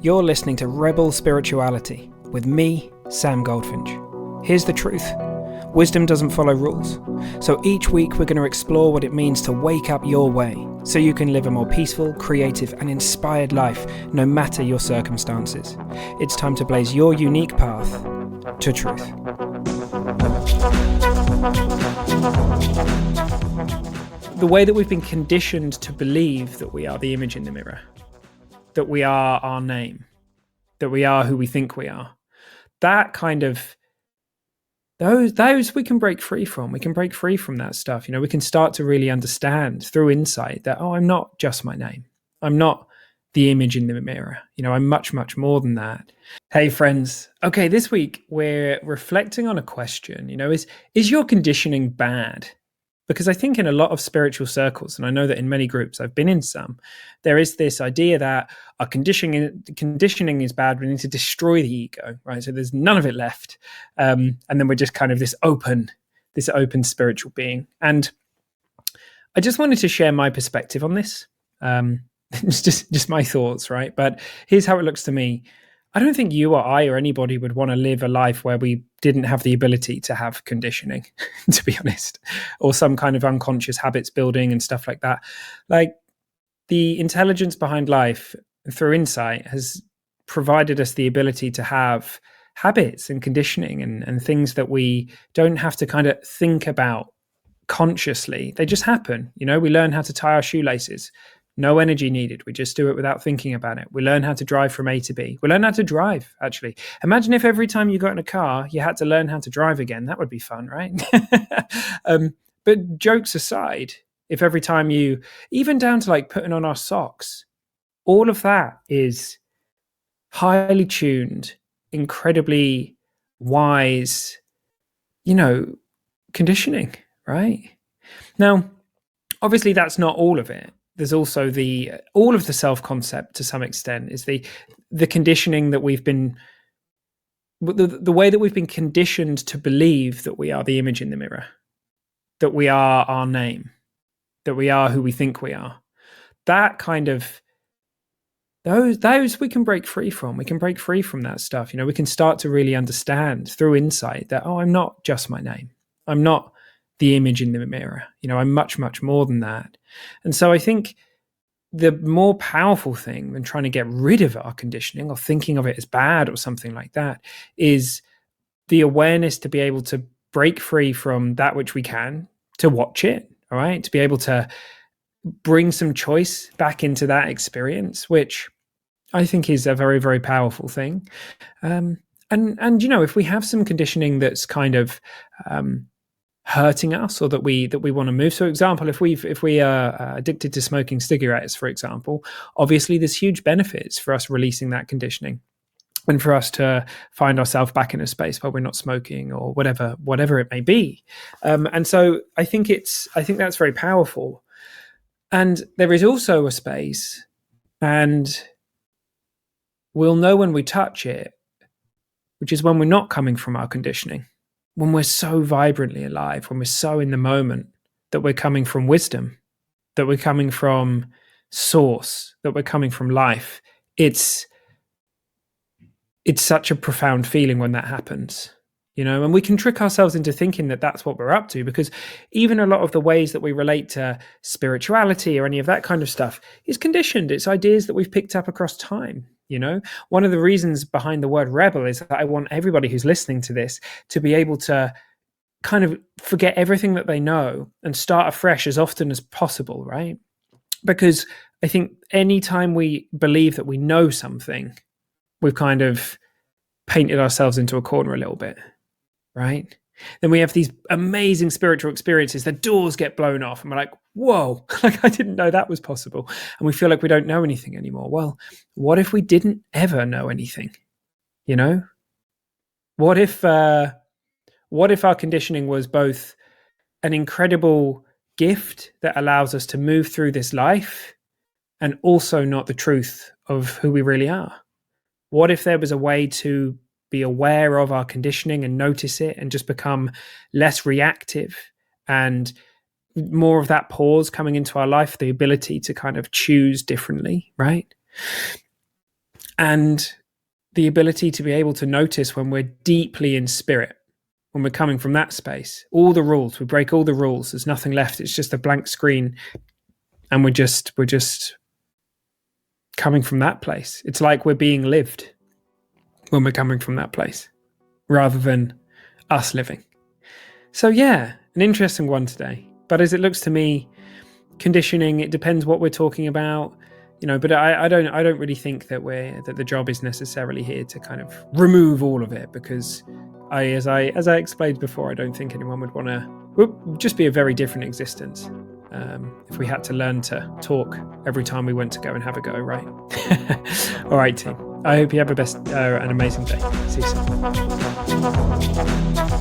You're listening to Rebel Spirituality with me, Sam Goldfinch. Here's the truth. Wisdom doesn't follow rules. So each week we're going to explore what it means to wake up your way so you can live a more peaceful, creative and inspired life no matter your circumstances. It's time to blaze your unique path to truth. The way that we've been conditioned to believe that we are the image in the mirror, that we are our name, that we are who we think we are, that kind of those we can break free from. We can break free from that stuff. We can start to really understand through insight that, I'm not just my name. I'm not the image in the mirror. I'm much, much more than that. Hey friends. Okay, this week we're reflecting on a question, is your conditioning bad? Because I think in a lot of spiritual circles, and I know that in many groups, I've been in some, there is this idea that our conditioning is bad. We need to destroy the ego, right? So there's none of it left. And then we're just kind of this open spiritual being. And I just wanted to share my perspective on this. It's just my thoughts, right? But here's how it looks to me. I don't think you or I or anybody would want to live a life where we didn't have the ability to have conditioning, to be honest, or some kind of unconscious habits building and stuff like that. Like, the intelligence behind life through insight has provided us the ability to have habits and conditioning and things that we don't have to kind of think about consciously. They just happen. We learn how to tie our shoelaces. No energy needed. We just do it without thinking about it. We learn how to drive from A to B. We learn how to drive, actually. Imagine if every time you got in a car, you had to learn how to drive again. That would be fun, right? But jokes aside, if every time you, even down to like putting on our socks, all of that is highly tuned, incredibly wise, conditioning, right? Now, obviously that's not all of it. There's also all of the self-concept to some extent is the conditioning that we've been, the way that we've been conditioned to believe that we are the image in the mirror, that we are our name, that we are who we think we are. That kind of, those we can break free from. We can break free from that stuff. We can start to really understand through insight that, I'm not just my name. I'm not the image in the mirror. I'm much, much more than that. And so I think the more powerful thing than trying to get rid of our conditioning or thinking of it as bad or something like that is the awareness to be able to break free from that which we can, to watch it, all right? To be able to bring some choice back into that experience, which I think is a very, very powerful thing. And if we have some conditioning that's kind of hurting us or that we want to move. So example, if we are addicted to smoking cigarettes, for example, obviously there's huge benefits for us releasing that conditioning and for us to find ourselves back in a space where we're not smoking or whatever it may be. And so I think that's very powerful. And there is also a space, and we'll know when we touch it, which is when we're not coming from our conditioning. When we're so vibrantly alive, when we're so in the moment, that we're coming from wisdom, that we're coming from source, that we're coming from life. It's such a profound feeling when that happens, and we can trick ourselves into thinking that that's what we're up to, because even a lot of the ways that we relate to spirituality or any of that kind of stuff is conditioned. It's ideas that we've picked up across time. One of the reasons behind the word rebel is that I want everybody who's listening to this to be able to kind of forget everything that they know and start afresh as often as possible, right? Because I think anytime we believe that we know something, we've kind of painted ourselves into a corner a little bit, right? Then we have these amazing spiritual experiences, the doors get blown off and we're like, whoa, like I didn't know that was possible. And we feel like we don't know anything anymore. Well, what if we didn't ever know anything? What if our conditioning was both an incredible gift that allows us to move through this life and also not the truth of who we really are? What if there was a way to be aware of our conditioning and notice it and just become less reactive and more of that pause coming into our life, the ability to kind of choose differently, right? and the ability to be able to notice when we're deeply in spirit, when we're coming from that space. All the rules, we break all the rules. There's nothing left. It's just a blank screen, and we're just coming from that place. It's like we're being lived when we're coming from that place, rather than us living. So yeah, an interesting one today. But as it looks to me, conditioning, it depends what we're talking about, but I don't really think that the job is necessarily here to kind of remove all of it, because as I explained before, I don't think anyone would want to. It would just be a very different existence if we had to learn to talk every time we went to go and have a go, right? All right, team. I hope you have an amazing day. See you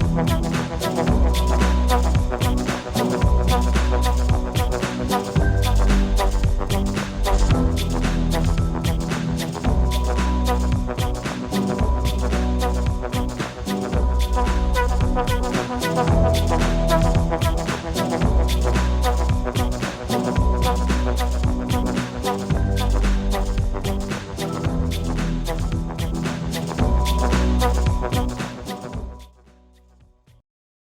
soon.